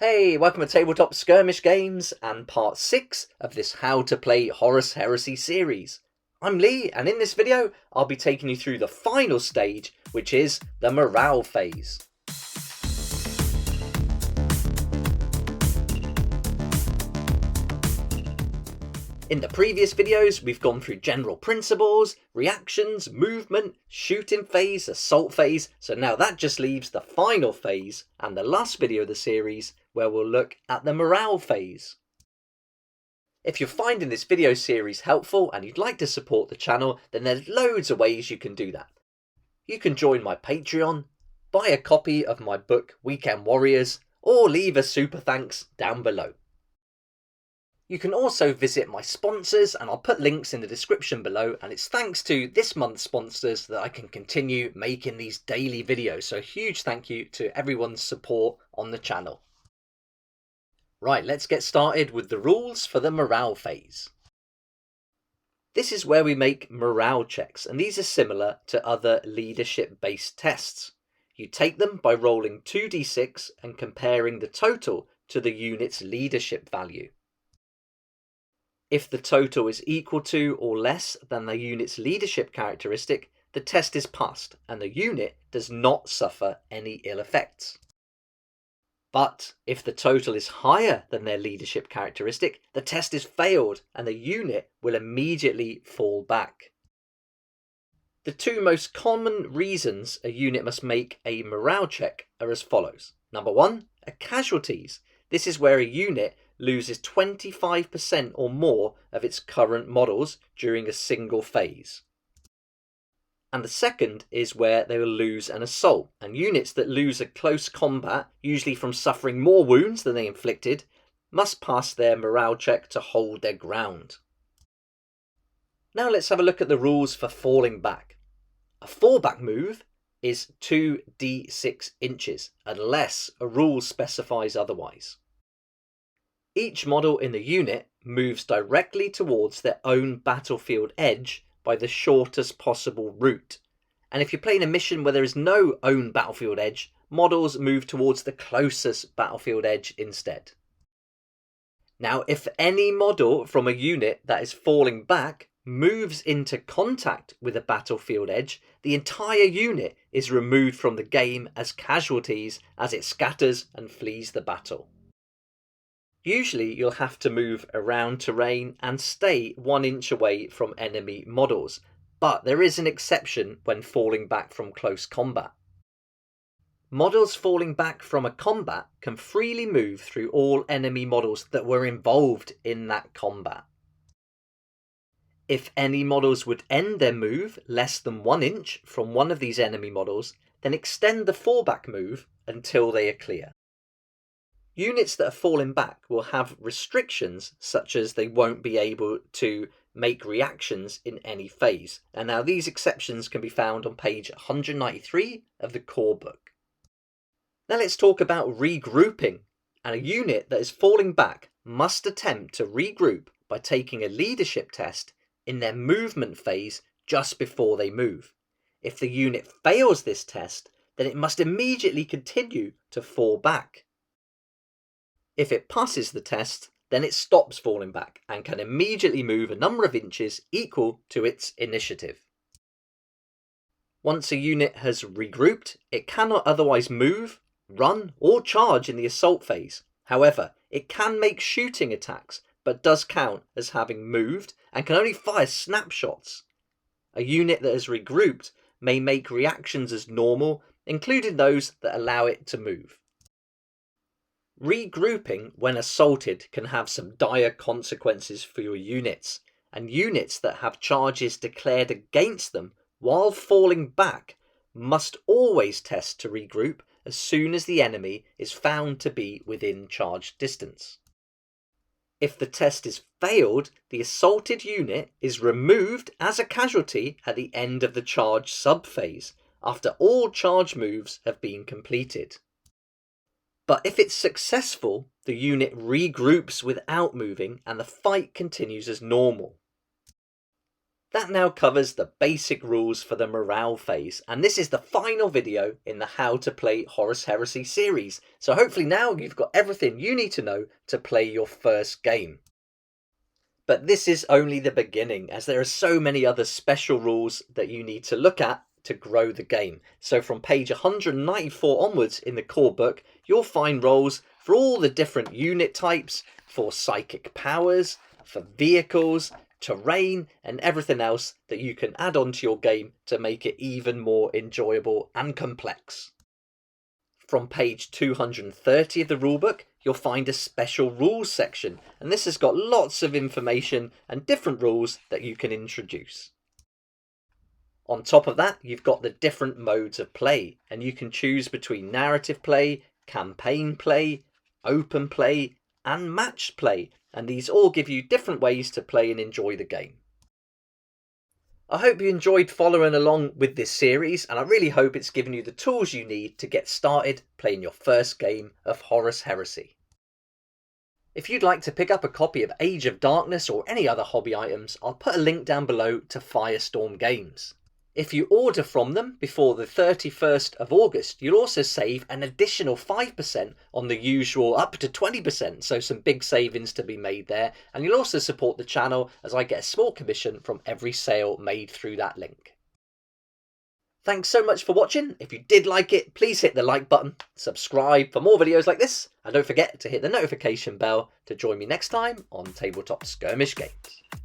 Hey, welcome to Tabletop Skirmish Games and part 6 of this How to Play Horus Heresy series. I'm Lee, and in this video I'll be taking you through the final stage, which is the morale phase. In the previous videos we've gone through general principles, reactions, movement, shooting phase, assault phase, so now that just leaves the final phase and the last video of the series where we'll look at the morale phase. If you're finding this video series helpful and you'd like to support the channel, then there's loads of ways you can do that. You can join my Patreon, buy a copy of my book Weekend Warriors, or leave a super thanks down below. You can also visit my sponsors, and I'll put links in the description below, and it's thanks to this month's sponsors that I can continue making these daily videos, so a huge thank you to everyone's support on the channel. Right, let's get started with the rules for the morale phase. This is where we make morale checks, and these are similar to other leadership based tests. You take them by rolling 2d6 and comparing the total to the unit's leadership value. If the total is equal to or less than the unit's leadership characteristic, the test is passed and the unit does not suffer any ill effects. But if the total is higher than their leadership characteristic, the test is failed and the unit will immediately fall back. The two most common reasons a unit must make a morale check are as follows. Number 1, casualties. This is where a unit loses 25% or more of its current models during a single phase. And the second is where they will lose an assault, and units that lose a close combat, usually from suffering more wounds than they inflicted, must pass their morale check to hold their ground. Now let's have a look at the rules for falling back. A fallback move is 2d6 inches, unless a rule specifies otherwise. Each model in the unit moves directly towards their own battlefield edge by the shortest possible route. And if you're playing a mission where there is no own battlefield edge, models move towards the closest battlefield edge instead. Now, if any model from a unit that is falling back moves into contact with a battlefield edge, the entire unit is removed from the game as casualties as it scatters and flees the battle. Usually you'll have to move around terrain and stay 1 inch away from enemy models, but there is an exception when falling back from close combat. Models falling back from a combat can freely move through all enemy models that were involved in that combat. If any models would end their move less than 1 inch from one of these enemy models, then extend the fallback move until they are clear. Units that are falling back will have restrictions such as they won't be able to make reactions in any phase. And now these exceptions can be found on page 193 of the core book. Now let's talk about regrouping. And a unit that is falling back must attempt to regroup by taking a leadership test in their movement phase just before they move. If the unit fails this test, then it must immediately continue to fall back. If it passes the test, then it stops falling back and can immediately move a number of inches equal to its initiative. Once a unit has regrouped, it cannot otherwise move, run, or charge in the assault phase. However, it can make shooting attacks, but does count as having moved and can only fire snapshots. A unit that has regrouped may make reactions as normal, including those that allow it to move. Regrouping when assaulted can have some dire consequences for your units, and units that have charges declared against them while falling back must always test to regroup as soon as the enemy is found to be within charge distance. If the test is failed, the assaulted unit is removed as a casualty at the end of the charge subphase, after all charge moves have been completed. But if it's successful, the unit regroups without moving and the fight continues as normal. That now covers the basic rules for the morale phase, and this is the final video in the How to Play Horus Heresy series, so hopefully now you've got everything you need to know to play your first game. But this is only the beginning, as there are so many other special rules that you need to look at to grow the game. So from page 194 onwards in the core book, you'll find roles for all the different unit types, for psychic powers, for vehicles, terrain, and everything else that you can add on to your game to make it even more enjoyable and complex. From page 230 of the rulebook, you'll find a special rules section, and this has got lots of information and different rules that you can introduce. On top of that, you've got the different modes of play, and you can choose between narrative play, campaign play, open play, and matched play, and these all give you different ways to play and enjoy the game. I hope you enjoyed following along with this series, and I really hope it's given you the tools you need to get started playing your first game of Horus Heresy. If you'd like to pick up a copy of Age of Darkness or any other hobby items, I'll put a link down below to Firestorm Games. If you order from them before the 31st of August, you'll also save an additional 5% on the usual up to 20%, so some big savings to be made there, and you'll also support the channel as I get a small commission from every sale made through that link. Thanks so much for watching. If you did like it, please hit the like button, subscribe for more videos like this, and don't forget to hit the notification bell to join me next time on Tabletop Skirmish Games.